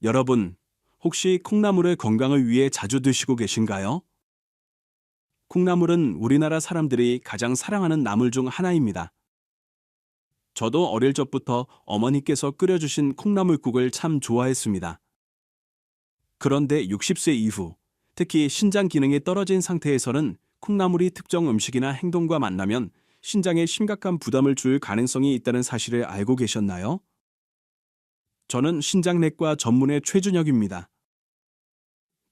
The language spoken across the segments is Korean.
여러분, 혹시 콩나물을 건강을 위해 자주 드시고 계신가요? 콩나물은 우리나라 사람들이 가장 사랑하는 나물 중 하나입니다. 저도 어릴 적부터 어머니께서 끓여주신 콩나물국을 참 좋아했습니다. 그런데 60세 이후, 특히 신장 기능이 떨어진 상태에서는 콩나물이 특정 음식이나 행동과 만나면 신장에 심각한 부담을 줄 가능성이 있다는 사실을 알고 계셨나요? 저는 신장내과 전문의 최준혁입니다.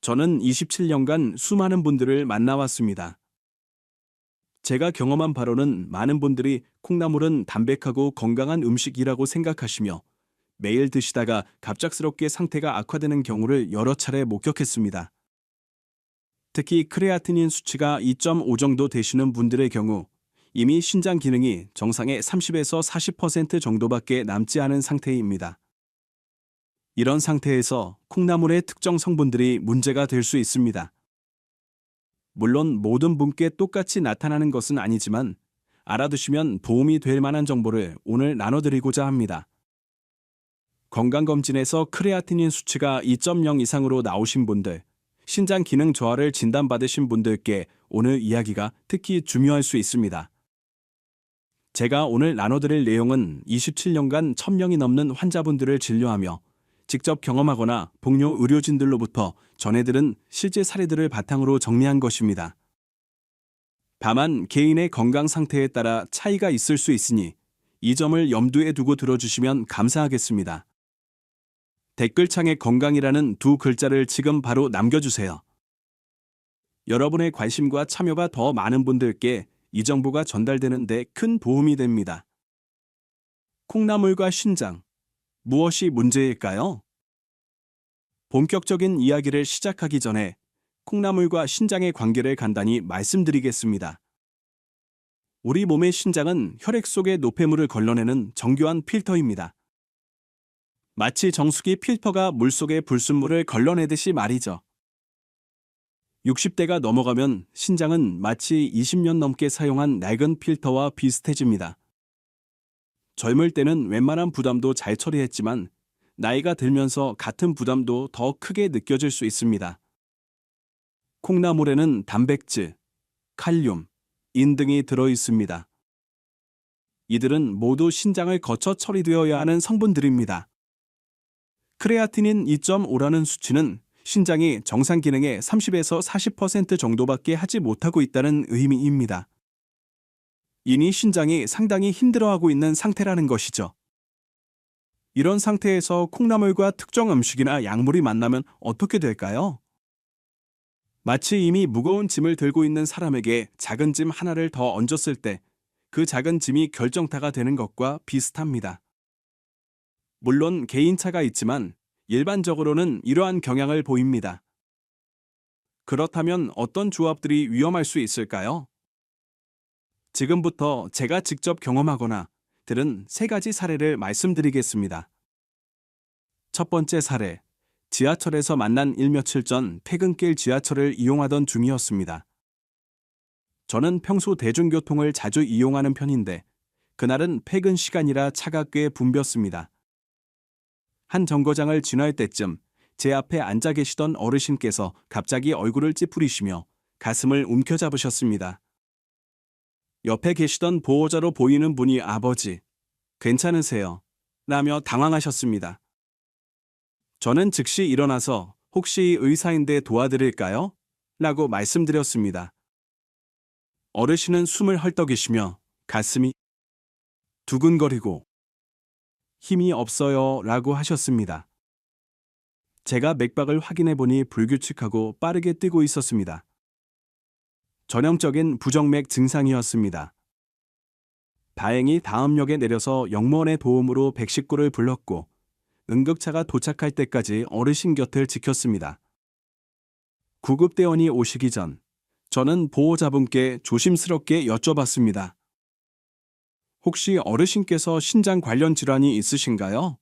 저는 27년간 수많은 분들을 만나왔습니다. 제가 경험한 바로는 많은 분들이 콩나물은 담백하고 건강한 음식이라고 생각하시며 매일 드시다가 갑작스럽게 상태가 악화되는 경우를 여러 차례 목격했습니다. 특히 크레아티닌 수치가 2.5 정도 되시는 분들의 경우 이미 신장 기능이 정상의 30에서 40% 정도밖에 남지 않은 상태입니다. 이런 상태에서 콩나물의 특정 성분들이 문제가 될 수 있습니다. 물론 모든 분께 똑같이 나타나는 것은 아니지만 알아두시면 도움이 될 만한 정보를 오늘 나눠드리고자 합니다. 건강검진에서 크레아티닌 수치가 2.0 이상으로 나오신 분들, 신장 기능 저하를 진단받으신 분들께 오늘 이야기가 특히 중요할 수 있습니다. 제가 오늘 나눠드릴 내용은 27년간 1000명이 넘는 환자분들을 진료하며 직접 경험하거나 동료 의료진들로부터 전해들은 실제 사례들을 바탕으로 정리한 것입니다. 다만 개인의 건강 상태에 따라 차이가 있을 수 있으니 이 점을 염두에 두고 들어주시면 감사하겠습니다. 댓글창에 건강이라는 두 글자를 지금 바로 남겨주세요. 여러분의 관심과 참여가 더 많은 분들께 이 정보가 전달되는 데 큰 도움이 됩니다. 콩나물과 신장, 무엇이 문제일까요? 본격적인 이야기를 시작하기 전에 콩나물과 신장의 관계를 간단히 말씀드리겠습니다. 우리 몸의 신장은 혈액 속의 노폐물을 걸러내는 정교한 필터입니다. 마치 정수기 필터가 물속의 불순물을 걸러내듯이 말이죠. 60대가 넘어가면 신장은 마치 20년 넘게 사용한 낡은 필터와 비슷해집니다. 젊을 때는 웬만한 부담도 잘 처리했지만 나이가 들면서 같은 부담도 더 크게 느껴질 수 있습니다. 콩나물에는 단백질, 칼륨, 인 등이 들어 있습니다. 이들은 모두 신장을 거쳐 처리되어야 하는 성분들입니다. 크레아티닌 2.5라는 수치는 신장이 정상 기능의 30에서 40% 정도밖에 하지 못하고 있다는 의미입니다. 이니 신장이 상당히 힘들어하고 있는 상태라는 것이죠. 이런 상태에서 콩나물과 특정 음식이나 약물이 만나면 어떻게 될까요? 마치 이미 무거운 짐을 들고 있는 사람에게 작은 짐 하나를 더 얹었을 때 그 작은 짐이 결정타가 되는 것과 비슷합니다. 물론 개인차가 있지만 일반적으로는 이러한 경향을 보입니다. 그렇다면 어떤 조합들이 위험할 수 있을까요? 지금부터 제가 직접 경험하거나 들은 3가지 사례를 말씀드리겠습니다. 첫 번째 사례, 지하철에서 만난 일며칠 전 퇴근길 지하철을 이용하던 중이었습니다. 저는 평소 대중교통을 자주 이용하는 편인데 그날은 퇴근 시간이라 차가 꽤 붐볐습니다. 한 정거장을 지날 때쯤 제 앞에 앉아 계시던 어르신께서 갑자기 얼굴을 찌푸리시며 가슴을 움켜잡으셨습니다. 옆에 계시던 보호자로 보이는 분이 아버지, 괜찮으세요? 라며 당황하셨습니다. 저는 즉시 일어나서 혹시 의사인데 도와드릴까요? 라고 말씀드렸습니다. 어르신은 숨을 헐떡이시며 가슴이 두근거리고 힘이 없어요 라고 하셨습니다. 제가 맥박을 확인해 보니 불규칙하고 빠르게 뛰고 있었습니다. 전형적인 부정맥 증상이었습니다. 다행히 다음 역에 내려서 역무원의 도움으로 119를 불렀고 응급차가 도착할 때까지 어르신 곁을 지켰습니다. 구급대원이 오시기 전 저는 보호자분께 조심스럽게 여쭤봤습니다. 혹시 어르신께서 신장 관련 질환이 있으신가요?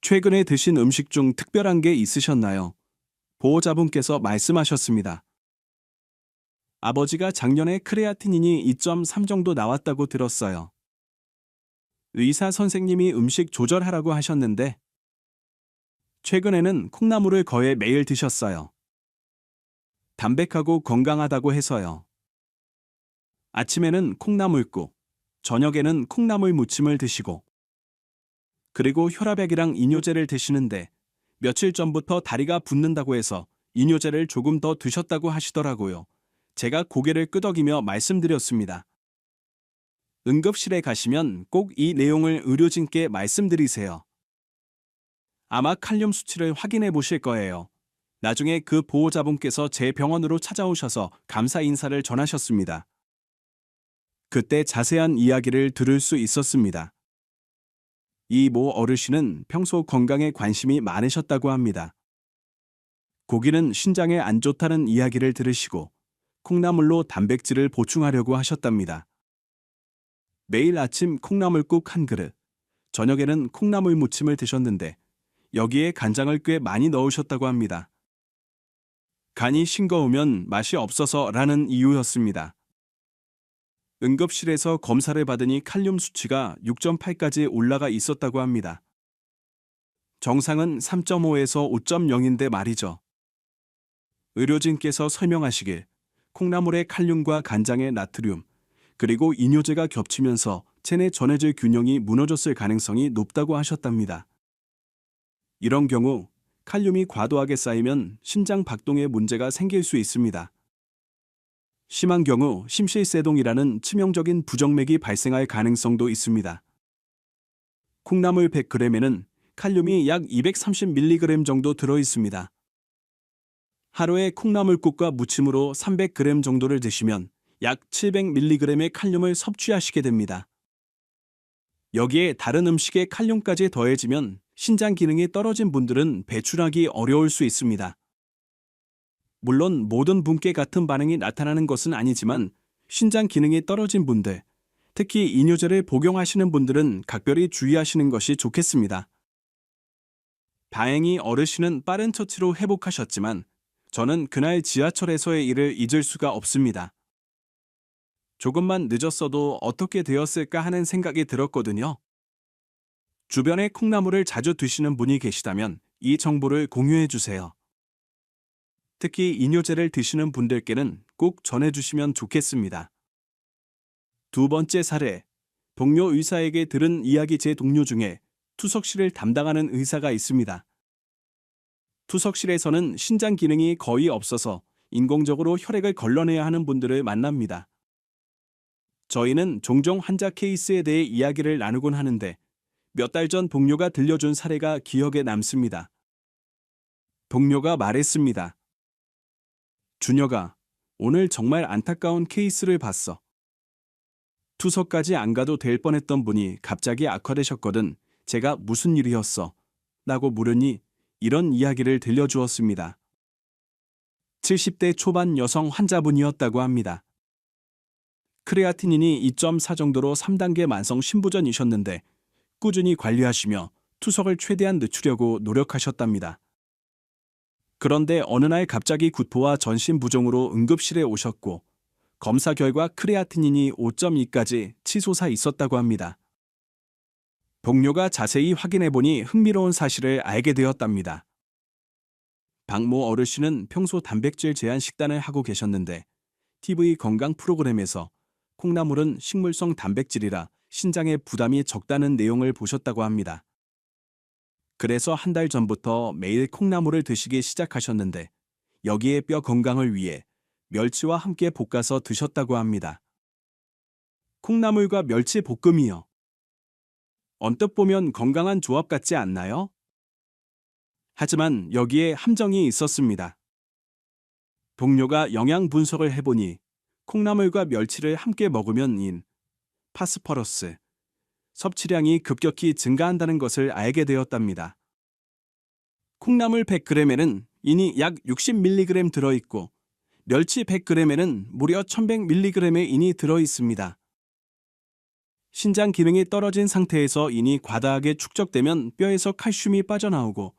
최근에 드신 음식 중 특별한 게 있으셨나요? 보호자분께서 말씀하셨습니다. 아버지가 작년에 크레아티닌이 2.3 정도 나왔다고 들었어요. 의사 선생님이 음식 조절하라고 하셨는데 최근에는 콩나물을 거의 매일 드셨어요. 담백하고 건강하다고 해서요. 아침에는 콩나물국, 저녁에는 콩나물 무침을 드시고, 그리고 혈압약이랑 이뇨제를 드시는데 며칠 전부터 다리가 붓는다고 해서 이뇨제를 조금 더 드셨다고 하시더라고요. 제가 고개를 끄덕이며 말씀드렸습니다. 응급실에 가시면 꼭 이 내용을 의료진께 말씀드리세요. 아마 칼륨 수치를 확인해 보실 거예요. 나중에 그 보호자분께서 제 병원으로 찾아오셔서 감사 인사를 전하셨습니다. 그때 자세한 이야기를 들을 수 있었습니다. 이 모 어르신은 평소 건강에 관심이 많으셨다고 합니다. 고기는 신장에 안 좋다는 이야기를 들으시고 콩나물로 단백질을 보충하려고 하셨답니다. 매일 아침 콩나물국 한 그릇, 저녁에는 콩나물 무침을 드셨는데 여기에 간장을 꽤 많이 넣으셨다고 합니다. 간이 싱거우면 맛이 없어서라는 이유였습니다. 응급실에서 검사를 받으니 칼륨 수치가 6.8까지 올라가 있었다고 합니다. 정상은 3.5에서 5.0인데 말이죠. 의료진께서 설명하시길 콩나물의 칼륨과 간장의 나트륨, 그리고 이뇨제가 겹치면서 체내 전해질 균형이 무너졌을 가능성이 높다고 하셨답니다. 이런 경우 칼륨이 과도하게 쌓이면 심장 박동에 문제가 생길 수 있습니다. 심한 경우 심실세동이라는 치명적인 부정맥이 발생할 가능성도 있습니다. 콩나물 100g에는 칼륨이 약 230mg 정도 들어 있습니다. 하루에 콩나물국과 무침으로 300g 정도를 드시면 약 700mg의 칼륨을 섭취하시게 됩니다. 여기에 다른 음식에 칼륨까지 더해지면 신장 기능이 떨어진 분들은 배출하기 어려울 수 있습니다. 물론 모든 분께 같은 반응이 나타나는 것은 아니지만 신장 기능이 떨어진 분들, 특히 이뇨제를 복용하시는 분들은 각별히 주의하시는 것이 좋겠습니다. 다행히 어르신은 빠른 처치로 회복하셨지만 저는 그날 지하철에서의 일을 잊을 수가 없습니다. 조금만 늦었어도 어떻게 되었을까 하는 생각이 들었거든요. 주변에 콩나물을 자주 드시는 분이 계시다면 이 정보를 공유해 주세요. 특히 이뇨제를 드시는 분들께는 꼭 전해주시면 좋겠습니다. 두 번째 사례, 동료 의사에게 들은 이야기. 제 동료 중에 투석실을 담당하는 의사가 있습니다. 투석실에서는 신장 기능이 거의 없어서 인공적으로 혈액을 걸러내야 하는 분들을 만납니다. 저희는 종종 환자 케이스에 대해 이야기를 나누곤 하는데 몇 달 전 동료가 들려준 사례가 기억에 남습니다. 동료가 말했습니다. 준혁아, 오늘 정말 안타까운 케이스를 봤어. 투석까지 안 가도 될 뻔했던 분이 갑자기 악화되셨거든. 제가 무슨 일이었어? 라고 물으니 이런 이야기를 들려주었습니다. 70대 초반 여성 환자분이었다고 합니다. 크레아티닌이 2.4 정도로 3단계 만성 신부전이셨는데 꾸준히 관리하시며 투석을 최대한 늦추려고 노력하셨답니다. 그런데 어느 날 갑자기 구토와 전신부종으로 응급실에 오셨고 검사 결과 크레아티닌이 5.2까지 치솟아 있었다고 합니다. 동료가 자세히 확인해보니 흥미로운 사실을 알게 되었답니다. 박모 어르신은 평소 단백질 제한 식단을 하고 계셨는데 TV 건강 프로그램에서 콩나물은 식물성 단백질이라 신장에 부담이 적다는 내용을 보셨다고 합니다. 그래서 한 달 전부터 매일 콩나물을 드시기 시작하셨는데 여기에 뼈 건강을 위해 멸치와 함께 볶아서 드셨다고 합니다. 콩나물과 멸치 볶음이요. 언뜻 보면 건강한 조합 같지 않나요? 하지만 여기에 함정이 있었습니다. 동료가 영양 분석을 해보니 콩나물과 멸치를 함께 먹으면 인, 파스퍼러스, 섭취량이 급격히 증가한다는 것을 알게 되었답니다. 콩나물 100g에는 인이 약 60mg 들어있고 멸치 100g에는 무려 1100mg의 인이 들어있습니다. 신장 기능이 떨어진 상태에서 인이 과다하게 축적되면 뼈에서 칼슘이 빠져나오고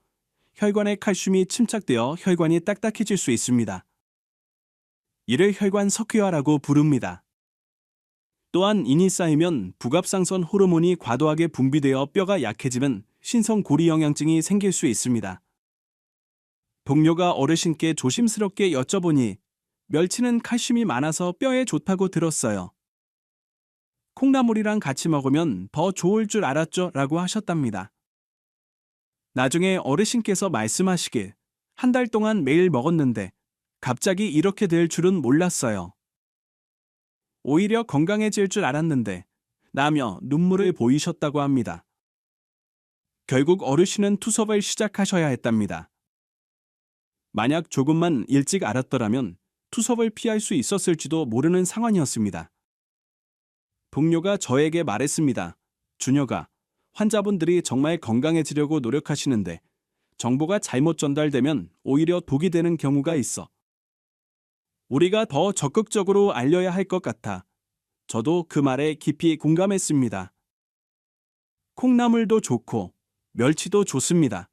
혈관에 칼슘이 침착되어 혈관이 딱딱해질 수 있습니다. 이를 혈관 석회화라고 부릅니다. 또한 인이 쌓이면 부갑상선 호르몬이 과도하게 분비되어 뼈가 약해지는 신성고리영양증이 생길 수 있습니다. 동료가 어르신께 조심스럽게 여쭤보니 멸치는 칼슘이 많아서 뼈에 좋다고 들었어요. 콩나물이랑 같이 먹으면 더 좋을 줄 알았죠? 라고 하셨답니다. 나중에 어르신께서 말씀하시길 한 달 동안 매일 먹었는데 갑자기 이렇게 될 줄은 몰랐어요. 오히려 건강해질 줄 알았는데 라며 눈물을 보이셨다고 합니다. 결국 어르신은 투석을 시작하셔야 했답니다. 만약 조금만 일찍 알았더라면 투석을 피할 수 있었을지도 모르는 상황이었습니다. 동료가 저에게 말했습니다. 준혁아, 환자분들이 정말 건강해지려고 노력하시는데 정보가 잘못 전달되면 오히려 독이 되는 경우가 있어. 우리가 더 적극적으로 알려야 할 것 같아. 저도 그 말에 깊이 공감했습니다. 콩나물도 좋고 멸치도 좋습니다.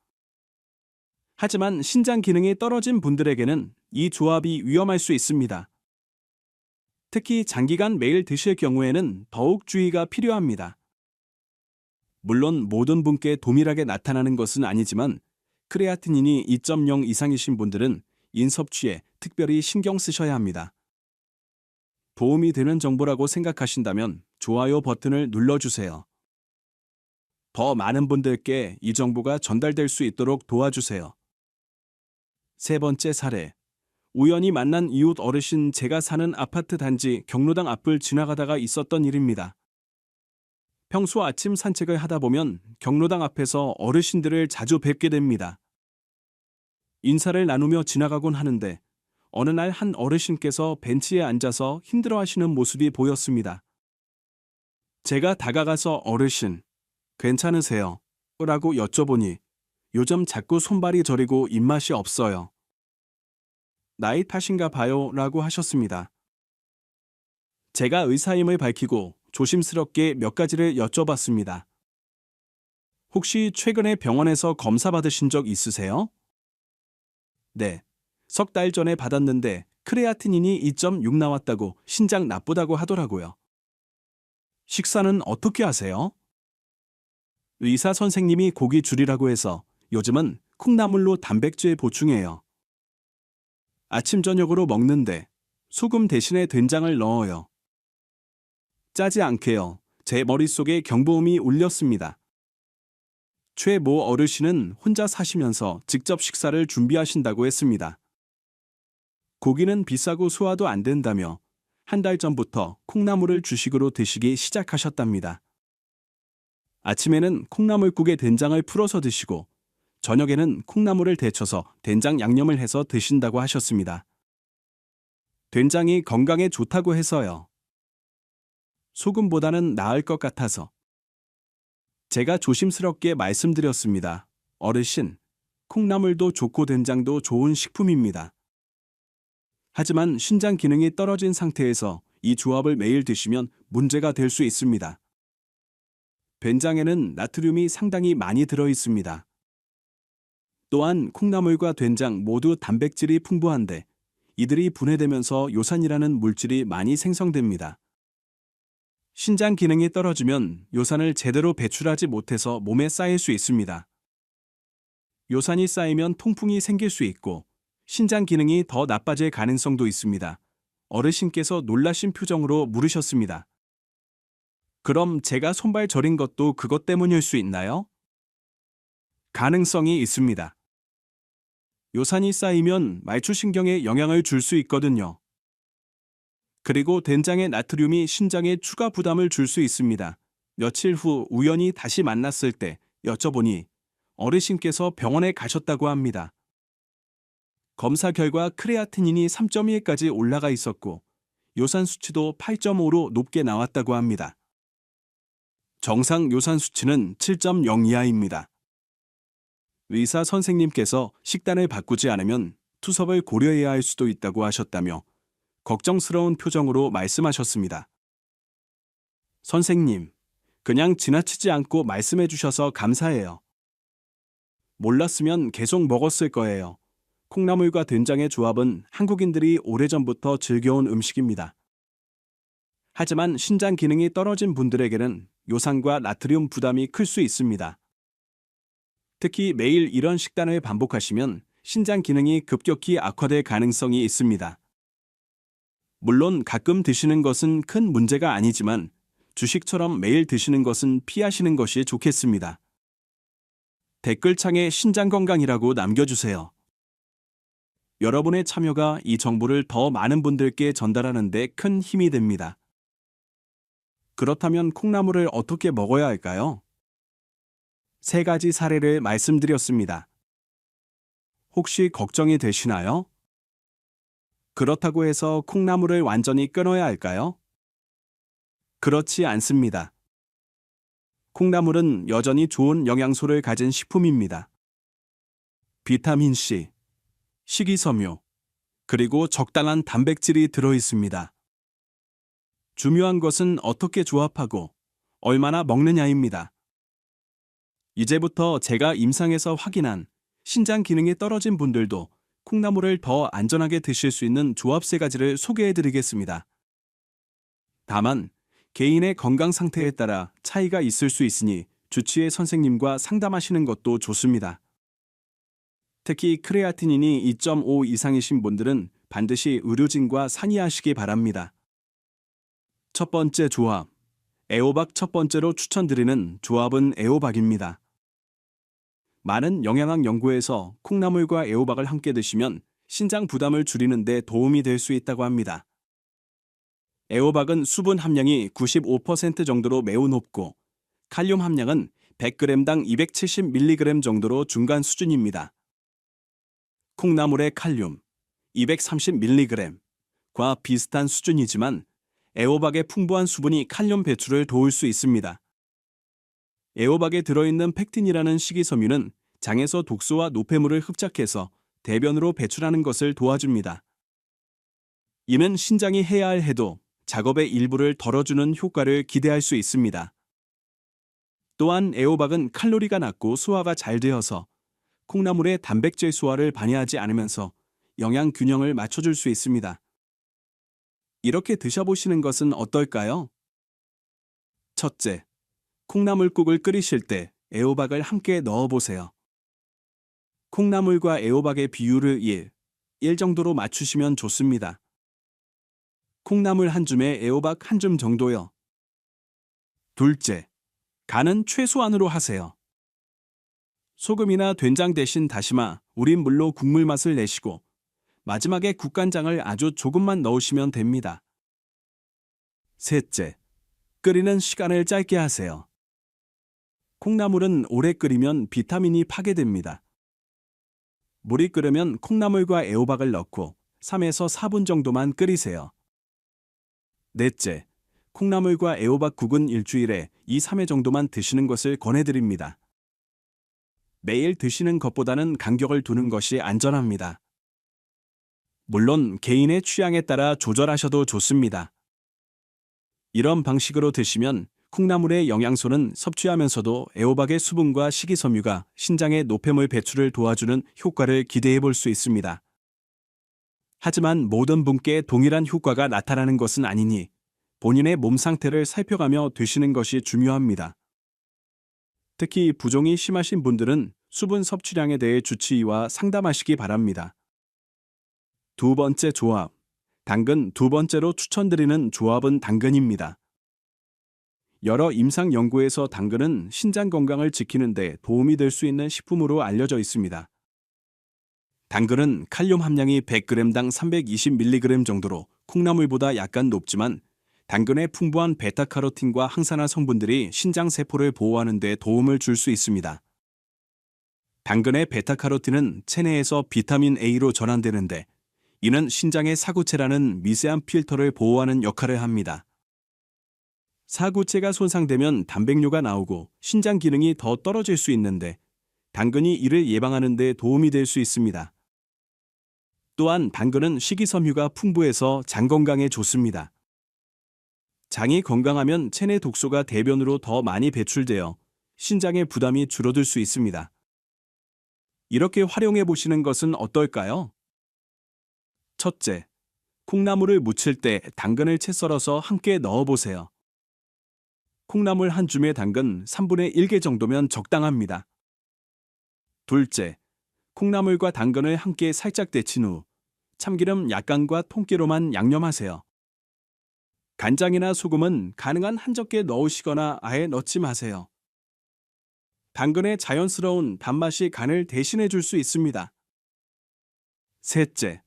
하지만 신장 기능이 떨어진 분들에게는 이 조합이 위험할 수 있습니다. 특히 장기간 매일 드실 경우에는 더욱 주의가 필요합니다. 물론 모든 분께 동일하게 나타나는 것은 아니지만 크레아틴인이 2.0 이상이신 분들은 인섭취에 특별히 신경 쓰셔야 합니다. 도움이 되는 정보라고 생각하신다면 좋아요 버튼을 눌러주세요. 더 많은 분들께 이 정보가 전달될 수 있도록 도와주세요. 세 번째 사례. 우연히 만난 이웃 어르신 제가 사는 아파트 단지 경로당 앞을 지나가다가 있었던 일입니다. 평소 아침 산책을 하다 보면 경로당 앞에서 어르신들을 자주 뵙게 됩니다. 인사를 나누며 지나가곤 하는데 어느 날 한 어르신께서 벤치에 앉아서 힘들어하시는 모습이 보였습니다. 제가 다가가서 어르신, 괜찮으세요? 라고 여쭤보니 요즘 자꾸 손발이 저리고 입맛이 없어요. 나이 탓인가 봐요 라고 하셨습니다. 제가 의사임을 밝히고 조심스럽게 몇 가지를 여쭤봤습니다. 혹시 최근에 병원에서 검사 받으신 적 있으세요? 네. 석 달 전에 받았는데 크레아틴인이 2.6 나왔다고 신장 나쁘다고 하더라고요. 식사는 어떻게 하세요? 의사 선생님이 고기 줄이라고 해서 요즘은 콩나물로 단백질 보충해요. 아침 저녁으로 먹는데 소금 대신에 된장을 넣어요. 짜지 않게요. 제 머릿속에 경보음이 울렸습니다. 최 모 어르신은 혼자 사시면서 직접 식사를 준비하신다고 했습니다. 고기는 비싸고 소화도 안 된다며 한 달 전부터 콩나물을 주식으로 드시기 시작하셨답니다. 아침에는 콩나물국에 된장을 풀어서 드시고 저녁에는 콩나물을 데쳐서 된장 양념을 해서 드신다고 하셨습니다. 된장이 건강에 좋다고 해서요. 소금보다는 나을 것 같아서. 제가 조심스럽게 말씀드렸습니다. 어르신, 콩나물도 좋고 된장도 좋은 식품입니다. 하지만 신장 기능이 떨어진 상태에서 이 조합을 매일 드시면 문제가 될 수 있습니다. 된장에는 나트륨이 상당히 많이 들어 있습니다. 또한 콩나물과 된장 모두 단백질이 풍부한데 이들이 분해되면서 요산이라는 물질이 많이 생성됩니다. 신장 기능이 떨어지면 요산을 제대로 배출하지 못해서 몸에 쌓일 수 있습니다. 요산이 쌓이면 통풍이 생길 수 있고 신장 기능이 더 나빠질 가능성도 있습니다. 어르신께서 놀라신 표정으로 물으셨습니다. 그럼 제가 손발 저린 것도 그것 때문일 수 있나요? 가능성이 있습니다. 요산이 쌓이면 말초신경에 영향을 줄 수 있거든요. 그리고 된장의 나트륨이 신장에 추가 부담을 줄 수 있습니다. 며칠 후 우연히 다시 만났을 때 여쭤보니 어르신께서 병원에 가셨다고 합니다. 검사 결과 크레아틴인이 3.1까지 올라가 있었고 요산 수치도 8.5로 높게 나왔다고 합니다. 정상 요산 수치는 7.0 이하입니다. 의사 선생님께서 식단을 바꾸지 않으면 투석을 고려해야 할 수도 있다고 하셨다며 걱정스러운 표정으로 말씀하셨습니다. 선생님, 그냥 지나치지 않고 말씀해 주셔서 감사해요. 몰랐으면 계속 먹었을 거예요. 콩나물과 된장의 조합은 한국인들이 오래전부터 즐겨온 음식입니다. 하지만 신장 기능이 떨어진 분들에게는 요산과 나트륨 부담이 클 수 있습니다. 특히 매일 이런 식단을 반복하시면 신장 기능이 급격히 악화될 가능성이 있습니다. 물론 가끔 드시는 것은 큰 문제가 아니지만 주식처럼 매일 드시는 것은 피하시는 것이 좋겠습니다. 댓글창에 신장건강이라고 남겨주세요. 여러분의 참여가 이 정보를 더 많은 분들께 전달하는 데 큰 힘이 됩니다. 그렇다면 콩나물을 어떻게 먹어야 할까요? 3가지 사례를 말씀드렸습니다. 혹시 걱정이 되시나요? 그렇다고 해서 콩나물을 완전히 끊어야 할까요? 그렇지 않습니다. 콩나물은 여전히 좋은 영양소를 가진 식품입니다. 비타민 C, 식이섬유, 그리고 적당한 단백질이 들어 있습니다. 중요한 것은 어떻게 조합하고 얼마나 먹느냐입니다. 이제부터 제가 임상에서 확인한 신장 기능이 떨어진 분들도 콩나물을 더 안전하게 드실 수 있는 조합 3가지를 소개해 드리겠습니다. 다만 개인의 건강 상태에 따라 차이가 있을 수 있으니 주치의 선생님과 상담하시는 것도 좋습니다. 특히 크레아티닌이 2.5 이상이신 분들은 반드시 의료진과 상의하시기 바랍니다. 첫 번째 조합, 애호박 첫 번째로 추천드리는 조합은 애호박입니다. 많은 영양학 연구에서 콩나물과 애호박을 함께 드시면 신장 부담을 줄이는 데 도움이 될 수 있다고 합니다. 애호박은 수분 함량이 95% 정도로 매우 높고 칼륨 함량은 100g당 270mg 정도로 중간 수준입니다. 콩나물의 칼륨 230mg과 비슷한 수준이지만 애호박의 풍부한 수분이 칼륨 배출을 도울 수 있습니다. 애호박에 들어있는 펙틴이라는 식이섬유는 장에서 독소와 노폐물을 흡착해서 대변으로 배출하는 것을 도와줍니다. 이는 신장이 해야 할 해도 작업의 일부를 덜어주는 효과를 기대할 수 있습니다. 또한 애호박은 칼로리가 낮고 소화가 잘 되어서 콩나물의 단백질 소화를 방해하지 않으면서 영양 균형을 맞춰줄 수 있습니다. 이렇게 드셔보시는 것은 어떨까요? 첫째, 콩나물국을 끓이실 때 애호박을 함께 넣어보세요. 콩나물과 애호박의 비율을 1 정도로 맞추시면 좋습니다. 콩나물 한 줌에 애호박 한 줌 정도요. 둘째, 간은 최소한으로 하세요. 소금이나 된장 대신 다시마, 우린 물로 국물 맛을 내시고 마지막에 국간장을 아주 조금만 넣으시면 됩니다. 셋째, 끓이는 시간을 짧게 하세요. 콩나물은 오래 끓이면 비타민이 파괴됩니다. 물이 끓으면 콩나물과 애호박을 넣고 3에서 4분 정도만 끓이세요. 넷째, 콩나물과 애호박 국은 일주일에 2-3회 정도만 드시는 것을 권해드립니다. 매일 드시는 것보다는 간격을 두는 것이 안전합니다. 물론 개인의 취향에 따라 조절하셔도 좋습니다. 이런 방식으로 드시면 콩나물의 영양소는 섭취하면서도 애호박의 수분과 식이섬유가 신장의 노폐물 배출을 도와주는 효과를 기대해 볼 수 있습니다. 하지만 모든 분께 동일한 효과가 나타나는 것은 아니니 본인의 몸 상태를 살펴가며 드시는 것이 중요합니다. 특히 부종이 심하신 분들은 수분 섭취량에 대해 주치의와 상담하시기 바랍니다. 두 번째 조합, 당근 두 번째로 추천드리는 조합은 당근입니다. 여러 임상 연구에서 당근은 신장 건강을 지키는 데 도움이 될 수 있는 식품으로 알려져 있습니다. 당근은 칼륨 함량이 100g당 320mg 정도로 콩나물보다 약간 높지만 당근의 풍부한 베타카로틴과 항산화 성분들이 신장 세포를 보호하는 데 도움을 줄 수 있습니다. 당근의 베타카로틴은 체내에서 비타민 A로 전환되는데 이는 신장의 사구체라는 미세한 필터를 보호하는 역할을 합니다. 사구체가 손상되면 단백뇨가 나오고 신장 기능이 더 떨어질 수 있는데 당근이 이를 예방하는 데 도움이 될 수 있습니다. 또한 당근은 식이섬유가 풍부해서 장 건강에 좋습니다. 장이 건강하면 체내 독소가 대변으로 더 많이 배출되어 신장의 부담이 줄어들 수 있습니다. 이렇게 활용해 보시는 것은 어떨까요? 첫째, 콩나물을 무칠 때 당근을 채 썰어서 함께 넣어보세요. 콩나물 한 줌의 당근 3분의 1개 정도면 적당합니다. 둘째, 콩나물과 당근을 함께 살짝 데친 후 참기름 약간과 통깨로만 양념하세요. 간장이나 소금은 가능한 한 적게 넣으시거나 아예 넣지 마세요. 당근의 자연스러운 단맛이 간을 대신해 줄 수 있습니다. 셋째,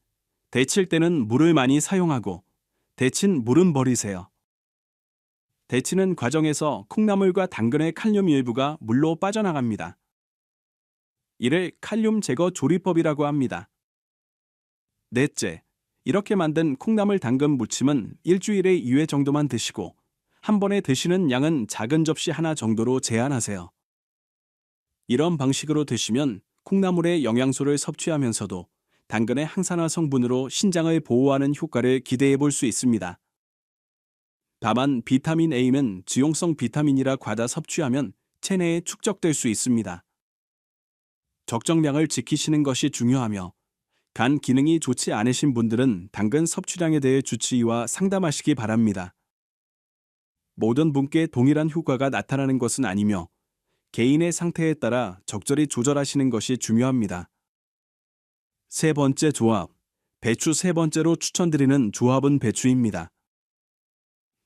데칠 때는 물을 많이 사용하고 데친 물은 버리세요. 데치는 과정에서 콩나물과 당근의 칼륨 일부가 물로 빠져나갑니다. 이를 칼륨 제거 조리법이라고 합니다. 넷째, 이렇게 만든 콩나물 당근 무침은 일주일에 2회 정도만 드시고 한 번에 드시는 양은 작은 접시 하나 정도로 제한하세요. 이런 방식으로 드시면 콩나물의 영양소를 섭취하면서도 당근의 항산화 성분으로 신장을 보호하는 효과를 기대해 볼 수 있습니다. 다만 비타민 A는 지용성 비타민이라 과다 섭취하면 체내에 축적될 수 있습니다. 적정량을 지키시는 것이 중요하며 간 기능이 좋지 않으신 분들은 당근 섭취량에 대해 주치의와 상담하시기 바랍니다. 모든 분께 동일한 효과가 나타나는 것은 아니며 개인의 상태에 따라 적절히 조절하시는 것이 중요합니다. 세 번째 조합, 배추 세 번째로 추천드리는 조합은 배추입니다.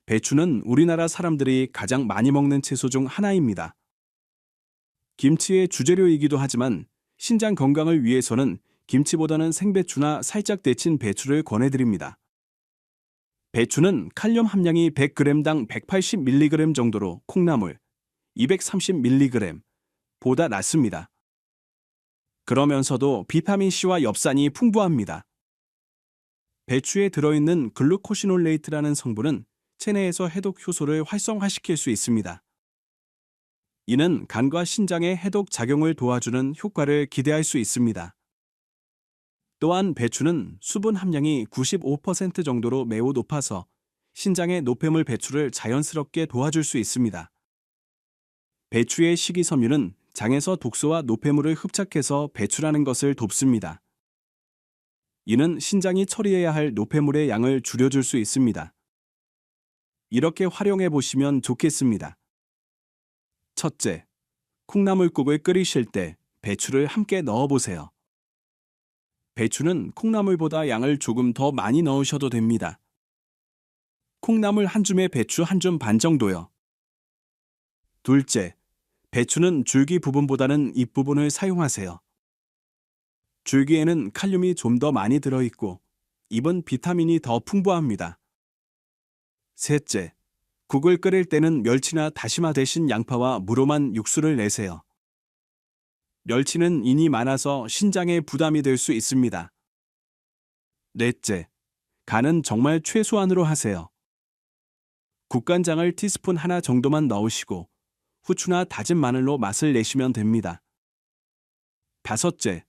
배추는 우리나라 사람들이 가장 많이 먹는 채소 중 하나입니다. 김치의 주재료이기도 하지만 신장 건강을 위해서는 김치보다는 생배추나 살짝 데친 배추를 권해드립니다. 배추는 칼륨 함량이 100g당 180mg 정도로 콩나물 230mg 보다 낮습니다. 그러면서도 비타민C와 엽산이 풍부합니다. 배추에 들어있는 글루코시놀레이트라는 성분은 체내에서 해독 효소를 활성화시킬 수 있습니다. 이는 간과 신장의 해독 작용을 도와주는 효과를 기대할 수 있습니다. 또한 배추는 수분 함량이 95% 정도로 매우 높아서 신장의 노폐물 배출을 자연스럽게 도와줄 수 있습니다. 배추의 식이섬유는 장에서 독소와 노폐물을 흡착해서 배출하는 것을 돕습니다. 이는 신장이 처리해야 할 노폐물의 양을 줄여줄 수 있습니다. 이렇게 활용해 보시면 좋겠습니다. 첫째, 콩나물국을 끓이실 때 배추를 함께 넣어보세요. 배추는 콩나물보다 양을 조금 더 많이 넣으셔도 됩니다. 콩나물 한 줌에 배추 한 줌 반 정도요. 둘째, 배추는 줄기 부분보다는 잎 부분을 사용하세요. 줄기에는 칼륨이 좀 더 많이 들어있고 잎은 비타민이 더 풍부합니다. 셋째, 국을 끓일 때는 멸치나 다시마 대신 양파와 무로만 육수를 내세요. 멸치는 인이 많아서 신장에 부담이 될 수 있습니다. 넷째, 간은 정말 최소한으로 하세요. 국간장을 티스푼 하나 정도만 넣으시고 후추나 다진 마늘로 맛을 내시면 됩니다. 다섯째,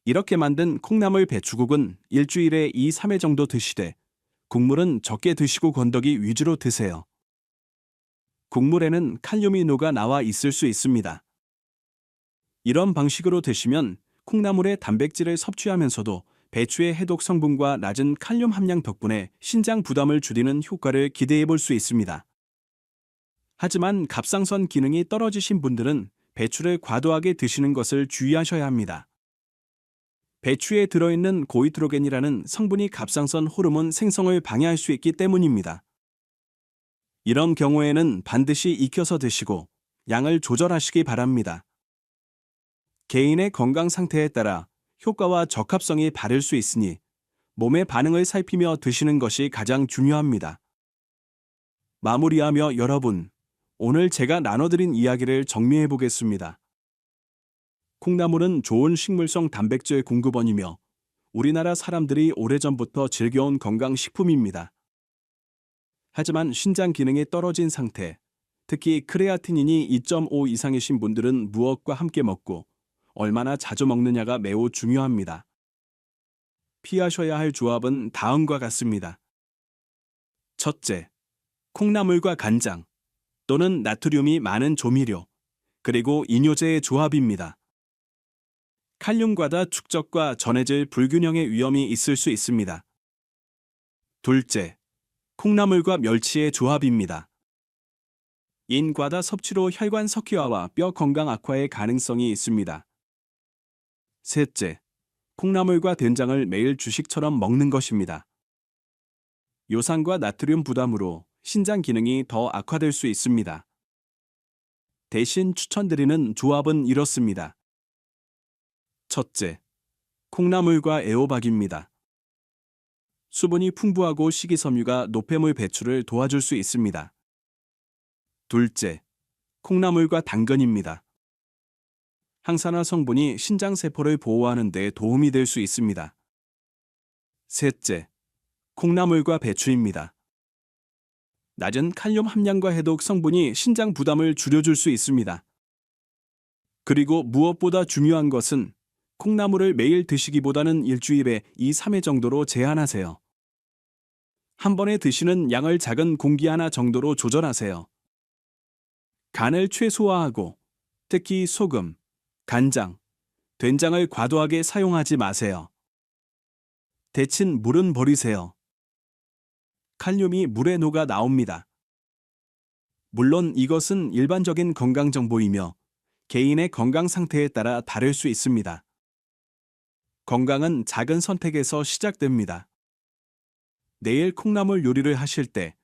이렇게 만든 콩나물 배추국은 일주일에 2-3회 정도 드시되 국물은 적게 드시고 건더기 위주로 드세요. 국물에는 칼륨이 녹아 나와 있을 수 있습니다. 이런 방식으로 드시면 콩나물의 단백질을 섭취하면서도 배추의 해독 성분과 낮은 칼륨 함량 덕분에 신장 부담을 줄이는 효과를 기대해 볼 수 있습니다. 하지만 갑상선 기능이 떨어지신 분들은 배추를 과도하게 드시는 것을 주의하셔야 합니다. 배추에 들어있는 고이트로겐이라는 성분이 갑상선 호르몬 생성을 방해할 수 있기 때문입니다. 이런 경우에는 반드시 익혀서 드시고 양을 조절하시기 바랍니다. 개인의 건강 상태에 따라 효과와 적합성이 다를 수 있으니 몸의 반응을 살피며 드시는 것이 가장 중요합니다. 마무리하며 여러분, 오늘 제가 나눠드린 이야기를 정리해 보겠습니다. 콩나물은 좋은 식물성 단백질 공급원이며 우리나라 사람들이 오래전부터 즐겨온 건강식품입니다. 하지만 신장 기능이 떨어진 상태, 특히 크레아티닌이 2.5 이상이신 분들은 무엇과 함께 먹고 얼마나 자주 먹느냐가 매우 중요합니다. 피하셔야 할 조합은 다음과 같습니다. 첫째, 콩나물과 간장 또는 나트륨이 많은 조미료, 그리고 이뇨제의 조합입니다. 칼륨 과다 축적과 전해질 불균형의 위험이 있을 수 있습니다. 둘째, 콩나물과 멸치의 조합입니다. 인 과다 섭취로 혈관 석회화와 뼈 건강 악화의 가능성이 있습니다. 셋째, 콩나물과 된장을 매일 주식처럼 먹는 것입니다. 요산과 나트륨 부담으로 신장 기능이 더 악화될 수 있습니다. 대신 추천드리는 조합은 이렇습니다. 첫째, 콩나물과 애호박입니다. 수분이 풍부하고 식이섬유가 노폐물 배출을 도와줄 수 있습니다. 둘째, 콩나물과 당근입니다. 항산화 성분이 신장세포를 보호하는 데 도움이 될 수 있습니다. 셋째, 콩나물과 배추입니다. 낮은 칼륨 함량과 해독 성분이 신장 부담을 줄여줄 수 있습니다. 그리고 무엇보다 중요한 것은 콩나물을 매일 드시기보다는 일주일에 2, 3회 정도로 제한하세요. 한 번에 드시는 양을 작은 공기 하나 정도로 조절하세요. 간을 최소화하고 특히 소금, 간장, 된장을 과도하게 사용하지 마세요. 데친 물은 버리세요. 칼륨이 물에 녹아 나옵니다. 물론 이것은 일반적인 건강 정보이며 개인의 건강 상태에 따라 다를 수 있습니다. 건강은 작은 선택에서 시작됩니다. 내일 콩나물 요리를 하실 때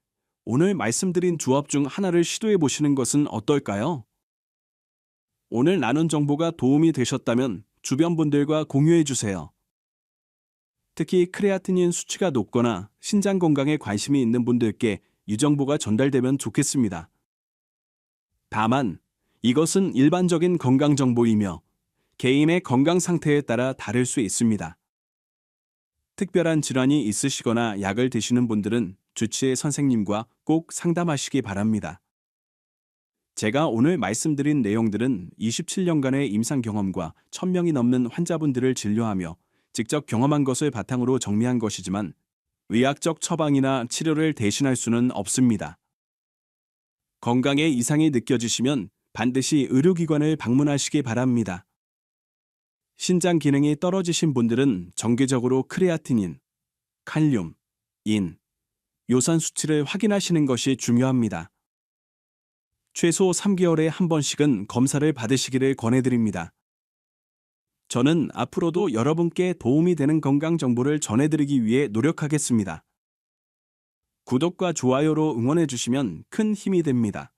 오늘 말씀드린 조합 중 하나를 시도해 보시는 것은 어떨까요? 오늘 나눈 정보가 도움이 되셨다면 주변 분들과 공유해 주세요. 특히 크레아티닌 수치가 높거나 신장 건강에 관심이 있는 분들께 이 정보가 전달되면 좋겠습니다. 다만 이것은 일반적인 건강 정보이며 개인의 건강 상태에 따라 다를 수 있습니다. 특별한 질환이 있으시거나 약을 드시는 분들은 주치의 선생님과 꼭 상담하시기 바랍니다. 제가 오늘 말씀드린 내용들은 27년간의 임상 경험과 1000명이 넘는 환자분들을 진료하며 직접 경험한 것을 바탕으로 정리한 것이지만 의학적 처방이나 치료를 대신할 수는 없습니다. 건강에 이상이 느껴지시면 반드시 의료기관을 방문하시기 바랍니다. 신장 기능이 떨어지신 분들은 정기적으로 크레아티닌, 칼륨, 인, 요산 수치를 확인하시는 것이 중요합니다. 최소 3개월에 한 번씩은 검사를 받으시기를 권해드립니다. 저는 앞으로도 여러분께 도움이 되는 건강 정보를 전해드리기 위해 노력하겠습니다. 구독과 좋아요로 응원해주시면 큰 힘이 됩니다.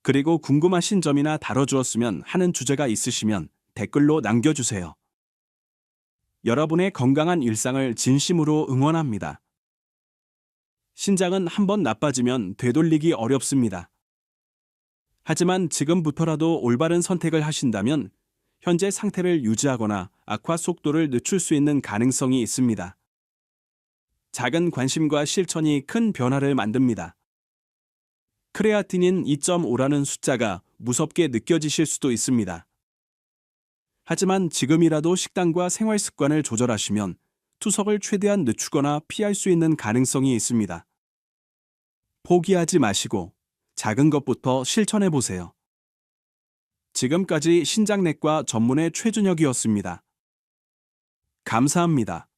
그리고 궁금하신 점이나 다뤄주었으면 하는 주제가 있으시면 댓글로 남겨주세요. 여러분의 건강한 일상을 진심으로 응원합니다. 신장은 한번 나빠지면 되돌리기 어렵습니다. 하지만 지금부터라도 올바른 선택을 하신다면 현재 상태를 유지하거나 악화 속도를 늦출 수 있는 가능성이 있습니다. 작은 관심과 실천이 큰 변화를 만듭니다. 크레아티닌 2.5라는 숫자가 무섭게 느껴지실 수도 있습니다. 하지만 지금이라도 식단과 생활 습관을 조절하시면 투석을 최대한 늦추거나 피할 수 있는 가능성이 있습니다. 포기하지 마시고 작은 것부터 실천해 보세요. 지금까지 신장내과 전문의 최준혁이었습니다. 감사합니다.